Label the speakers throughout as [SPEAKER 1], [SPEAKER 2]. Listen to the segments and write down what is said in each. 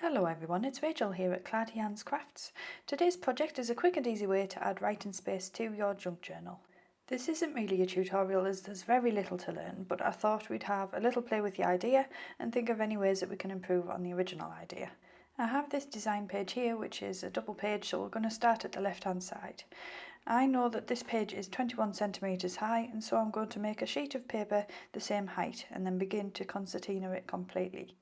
[SPEAKER 1] Hello everyone, it's Rachel here at Claddy Ann's Crafts. Today's project is a quick and easy way to add writing space to your junk journal. This isn't really a tutorial as there's very little to learn, but I thought we'd have a little play with the idea and think of any ways that we can improve on the original idea. I have this design page here which is a double page, so we're going to start at the left hand side. I know that this page is 21 centimeters high, and so I'm going to make a sheet of paper the same height and then begin to concertina it completely.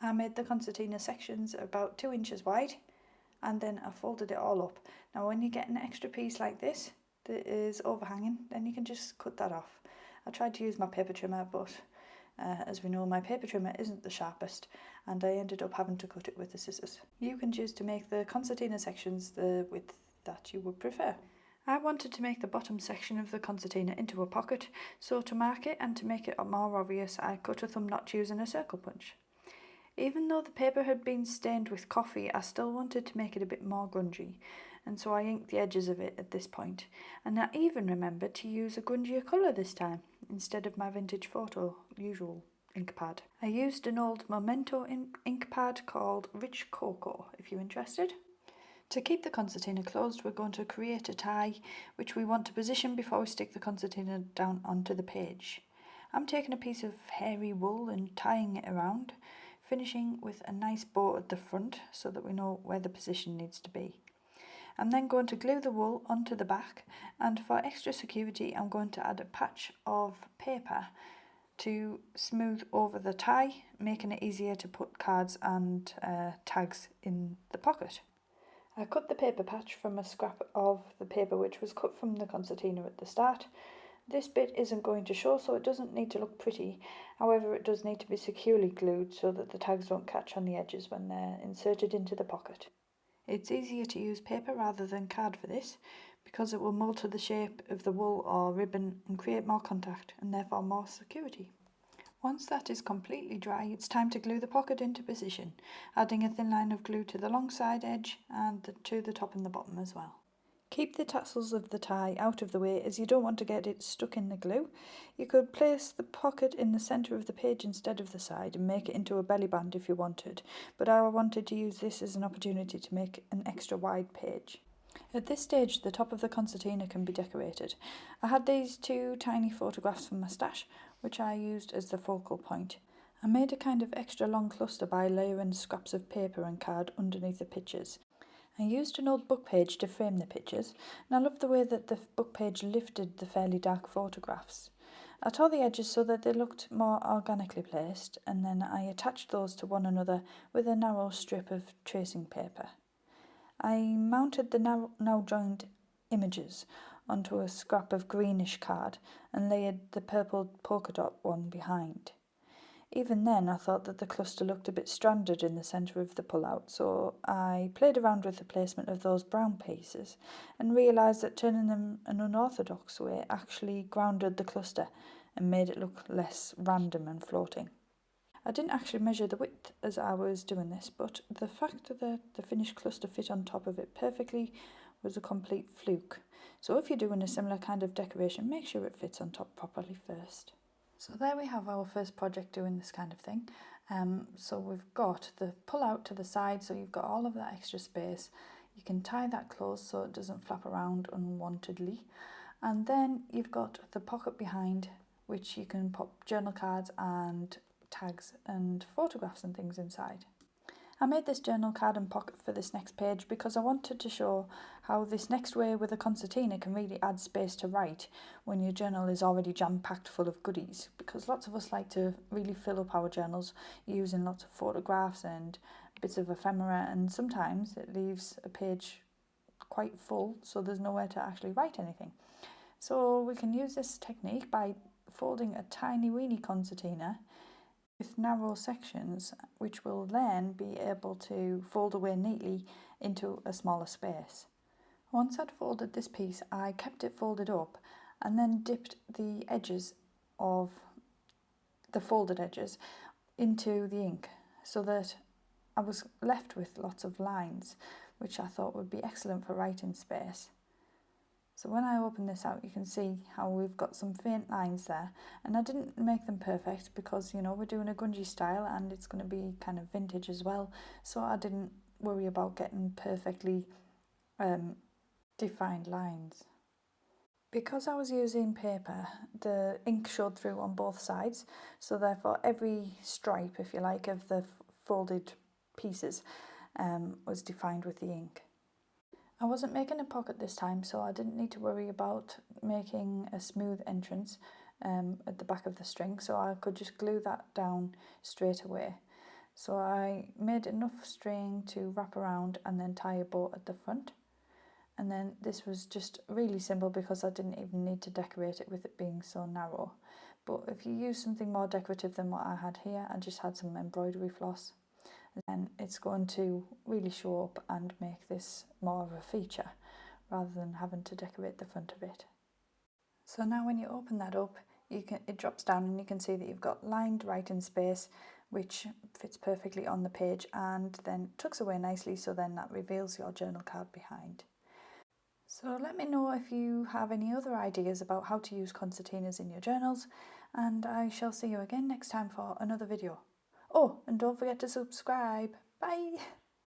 [SPEAKER 1] I made the concertina sections about 2 inches wide and then I folded it all up. Now when you get an extra piece like this that is overhanging, then you can just cut that off. I tried to use my paper trimmer, but as we know, my paper trimmer isn't the sharpest and I ended up having to cut it with the scissors. You can choose to make the concertina sections the width that you would prefer. I wanted to make the bottom section of the concertina into a pocket, so to mark it and to make it more obvious, I cut a thumb notch using a circle punch. Even though the paper had been stained with coffee, I still wanted to make it a bit more grungy, and so I inked the edges of it at this point. And I even remembered to use a grungier colour this time, instead of my vintage photo usual ink pad. I used an old Memento ink pad called Rich Cocoa, if you're interested. To keep the concertina closed, we're going to create a tie, which we want to position before we stick the concertina down onto the page. I'm taking a piece of hairy wool and tying it around, finishing with a nice bow at the front so that we know where the position needs to be. I'm then going to glue the wool onto the back, and for extra security I'm going to add a patch of paper to smooth over the tie, making it easier to put cards and tags in the pocket. I cut the paper patch from a scrap of the paper which was cut from the concertina at the start. This bit isn't going to show, so it doesn't need to look pretty. However, it does need to be securely glued so that the tags don't catch on the edges when they're inserted into the pocket. It's easier to use paper rather than card for this, because it will mould to the shape of the wool or ribbon and create more contact and therefore more security. Once that is completely dry, it's time to glue the pocket into position, adding a thin line of glue to the long side edge and to the top and the bottom as well. Keep the tassels of the tie out of the way as you don't want to get it stuck in the glue. You could place the pocket in the centre of the page instead of the side and make it into a belly band if you wanted, but I wanted to use this as an opportunity to make an extra wide page. At this stage, the top of the concertina can be decorated. I had these 2 tiny photographs from my stash, which I used as the focal point. I made a kind of extra long cluster by layering scraps of paper and card underneath the pictures. I used an old book page to frame the pictures, and I loved the way that the book page lifted the fairly dark photographs. I tore the edges so that they looked more organically placed, and then I attached those to one another with a narrow strip of tracing paper. I mounted the now joined images onto a scrap of greenish card and layered the purple polka dot one behind. Even then, I thought that the cluster looked a bit stranded in the centre of the pull-out, so I played around with the placement of those brown pieces and realised that turning them an unorthodox way actually grounded the cluster and made it look less random and floating. I didn't actually measure the width as I was doing this, but the fact that the finished cluster fit on top of it perfectly was a complete fluke. So if you're doing a similar kind of decoration, make sure it fits on top properly first. So there we have our first project doing this kind of thing. So we've got the pull out to the side, so you've got all of that extra space. You can tie that close so it doesn't flap around unwantedly. And then you've got the pocket behind, which you can pop journal cards and tags and photographs and things inside. I made this journal card and pocket for this next page because I wanted to show how this next way with a concertina can really add space to write when your journal is already jam-packed full of goodies, because lots of us like to really fill up our journals using lots of photographs and bits of ephemera, and sometimes it leaves a page quite full so there's nowhere to actually write anything. So we can use this technique by folding a tiny weeny concertina with narrow sections, which will then be able to fold away neatly into a smaller space. Once I'd folded this piece, I kept it folded up and then dipped the edges of the folded edges into the ink so that I was left with lots of lines, which I thought would be excellent for writing space. So when I open this out, you can see how we've got some faint lines there, and I didn't make them perfect because, you know, we're doing a grungy style and it's going to be kind of vintage as well, so I didn't worry about getting perfectly defined lines. Because I was using paper, the ink showed through on both sides, so therefore every stripe, if you like, of the folded pieces was defined with the ink. I wasn't making a pocket this time, so I didn't need to worry about making a smooth entrance at the back of the string, so I could just glue that down straight away. So I made enough string to wrap around and then tie a bow at the front. And then this was just really simple because I didn't even need to decorate it with it being so narrow. But if you use something more decorative than what I had here, I just had some embroidery floss, and it's going to really show up and make this more of a feature rather than having to decorate the front of it. So now when you open that up, it drops down and you can see that you've got lined writing space, which fits perfectly on the page and then tucks away nicely, so then that reveals your journal card behind. So let me know if you have any other ideas about how to use concertinas in your journals, and I shall see you again next time for another video. Oh, and don't forget to subscribe. Bye!